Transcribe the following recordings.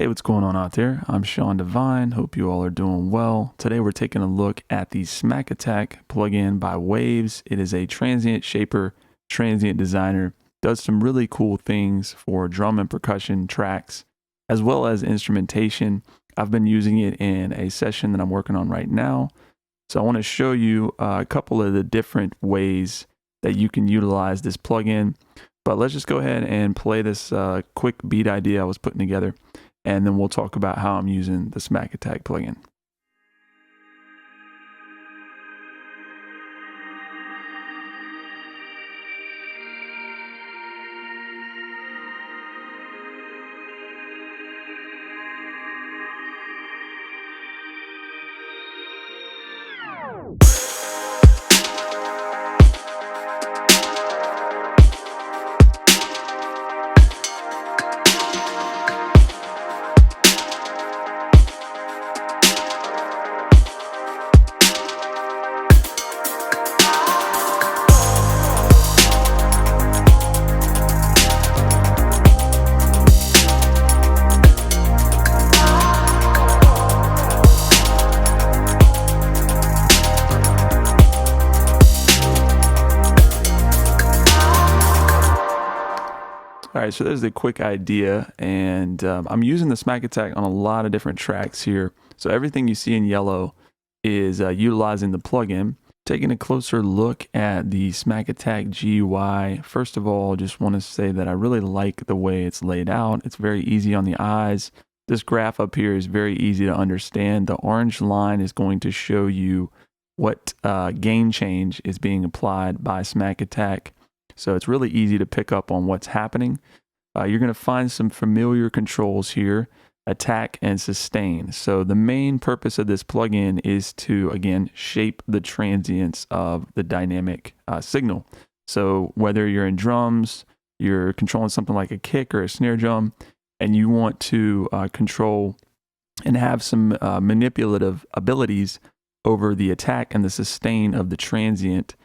Hey, what's going on out there? I'm Sean Devine. Hope you all are doing well. Today we're taking a look at the Smack Attack plugin by Waves. It is a transient shaper, transient designer. Does some really cool things for drum and percussion tracks, as well as instrumentation. I've been using it in a session that I'm working on right now. So I want to show you a couple of the different ways that you can utilize this plugin. But let's just go ahead and play this quick beat idea I was putting together, and then we'll talk about how I'm using the Smack Attack plugin. All right, so there's the quick idea, and I'm using the Smack Attack on a lot of different tracks here. So everything you see in yellow is utilizing the plugin. Taking a closer look at the Smack Attack GUI, first of all, just want to say that I really like the way it's laid out. It's very easy on the eyes. This graph up here is very easy to understand. The orange line is going to show you what gain change is being applied by Smack Attack. So it's really easy to pick up on what's happening. You're going to find some familiar controls here, attack and sustain. So the main purpose of this plugin is to, again, shape the transients of the dynamic signal. So whether you're in drums, you're controlling something like a kick or a snare drum, and you want to control and have some manipulative abilities over the attack and the sustain of the transient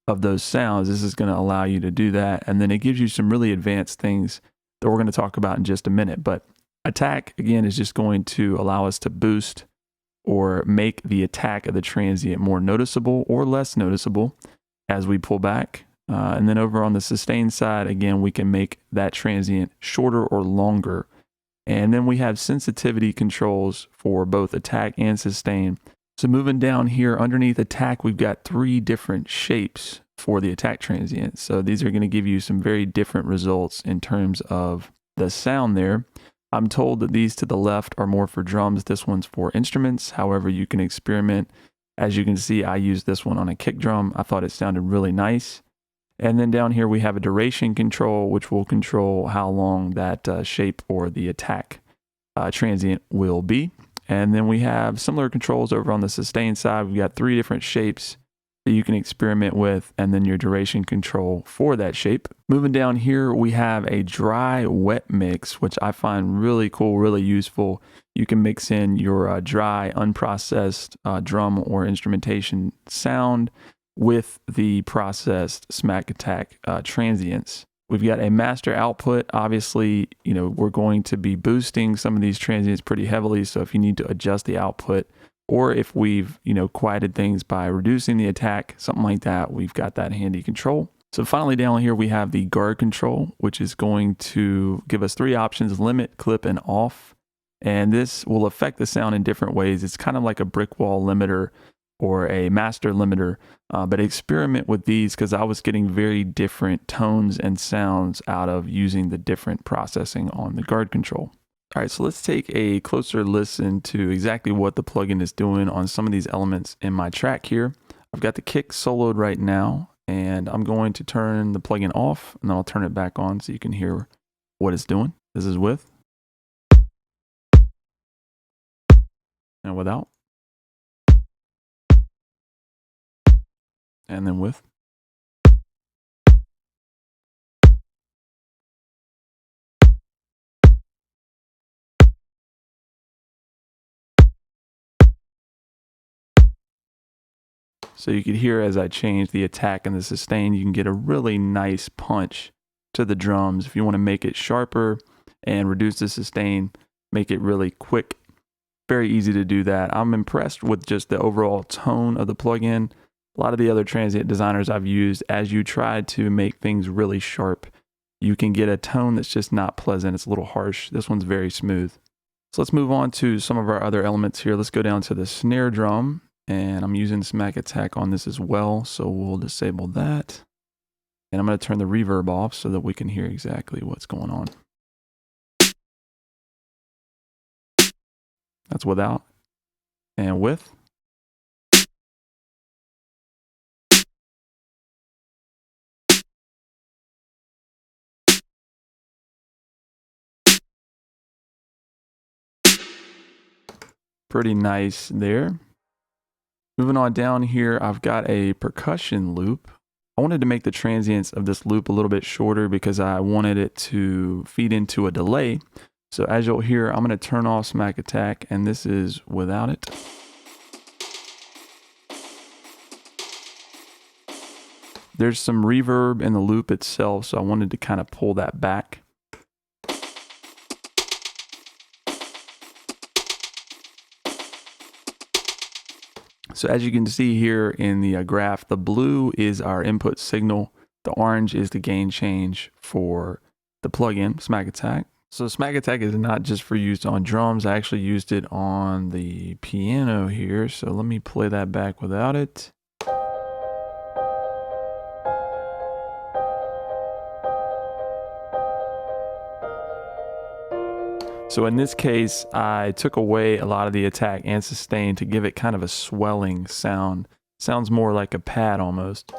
of those sounds, this is going to allow you to do that. And then it gives you some really advanced things that we're going to talk about in just a minute. But attack, again, is just going to allow us to boost or make the attack of the transient more noticeable or less noticeable as we pull back. And then over on the sustain side, again, we can make that transient shorter or longer. And then we have sensitivity controls for both attack and sustain. So moving down here underneath attack, we've got 3 different shapes for the attack transient. So these are going to give you some very different results in terms of the sound there. I'm told that these to the left are more for drums. This one's for instruments. However, you can experiment. As you can see, I used this one on a kick drum. I thought it sounded really nice. And then down here we have a duration control, which will control how long that shape or the attack transient will be. And then we have similar controls over on the sustain side. We've got 3 different shapes that you can experiment with, and then your duration control for that shape. Moving down here, we have a dry wet mix, which I find really cool, really useful. You can mix in your dry, unprocessed drum or instrumentation sound with the processed Smack Attack transients. We've got a master output. Obviously, we're going to be boosting some of these transients pretty heavily. So if you need to adjust the output, or if we've, quieted things by reducing the attack, something like that, we've got that handy control. So finally down here, we have the guard control, which is going to give us 3 options: limit, clip, and off. And this will affect the sound in different ways. It's kind of like a brick wall limiter or a master limiter, but experiment with these because I was getting very different tones and sounds out of using the different processing on the guard control. All right, so let's take a closer listen to exactly what the plugin is doing on some of these elements in my track here. I've got the kick soloed right now, and I'm going to turn the plugin off, and then I'll turn it back on so you can hear what it's doing. This is with and without. And then with. So you could hear as I change the attack and the sustain, you can get a really nice punch to the drums. If you want to make it sharper and reduce the sustain, make it really quick. Very easy to do that. I'm impressed with just the overall tone of the plugin. A lot of the other transient designers I've used, as you try to make things really sharp, you can get a tone that's just not pleasant. It's a little harsh. This one's very smooth. So let's move on to some of our other elements here. Let's go down to the snare drum, and I'm using Smack Attack on this as well. So we'll disable that. And I'm going to turn the reverb off so that we can hear exactly what's going on. That's without. And with. Pretty nice there. Moving on down here, I've got a percussion loop. I wanted to make the transients of this loop a little bit shorter because I wanted it to feed into a delay. So as you'll hear, I'm going to turn off Smack Attack, and this is without it. There's some reverb in the loop itself, so I wanted to kind of pull that back. So as you can see here in the graph, the blue is our input signal. The orange is the gain change for the plugin, Smack Attack. So Smack Attack is not just for use on drums. I actually used it on the piano here. So let me play that back without it. So in this case, I took away a lot of the attack and sustain to give it kind of a swelling sound. Sounds more like a pad almost.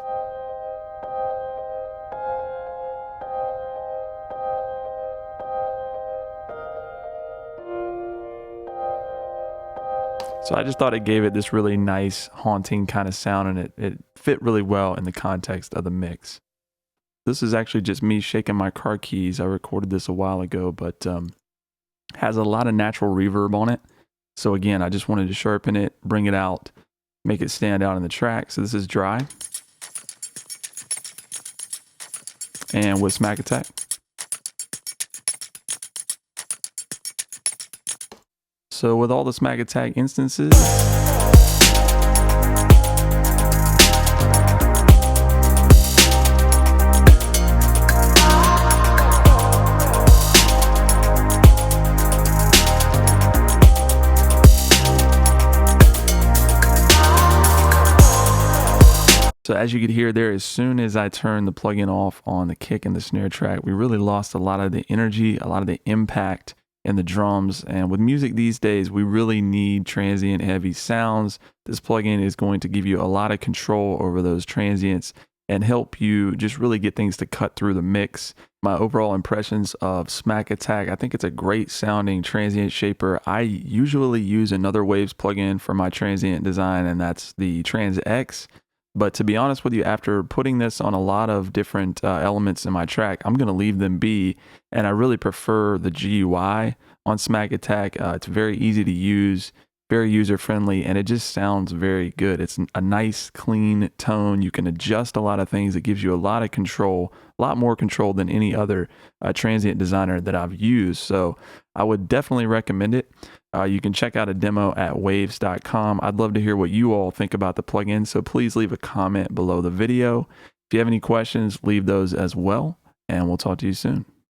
So I just thought it gave it this really nice, haunting kind of sound, and it fit really well in the context of the mix. This is actually just me shaking my car keys. I recorded this a while ago, but has a lot of natural reverb on it. So again, I just wanted to sharpen it, bring it out, make it stand out in the track. So this is dry. And with Smack Attack. So with all the Smack Attack instances, so as you could hear there, as soon as I turned the plugin off on the kick and the snare track, we really lost a lot of the energy, a lot of the impact in the drums. And with music these days, we really need transient heavy sounds. This plugin is going to give you a lot of control over those transients and help you just really get things to cut through the mix. My overall impressions of Smack Attack, I think it's a great sounding transient shaper. I usually use another Waves plugin for my transient design, and that's the Trans X. But to be honest with you, after putting this on a lot of different elements in my track, I'm going to leave them be. And I really prefer the GUI on Smack Attack. It's very easy to use, very user-friendly, and it just sounds very good. It's a nice, clean tone. You can adjust a lot of things. It gives you a lot of control, a lot more control than any other transient designer that I've used. So I would definitely recommend it. You can check out a demo at waves.com. I'd love to hear what you all think about the plugin, so please leave a comment below the video. If you have any questions, leave those as well, and we'll talk to you soon.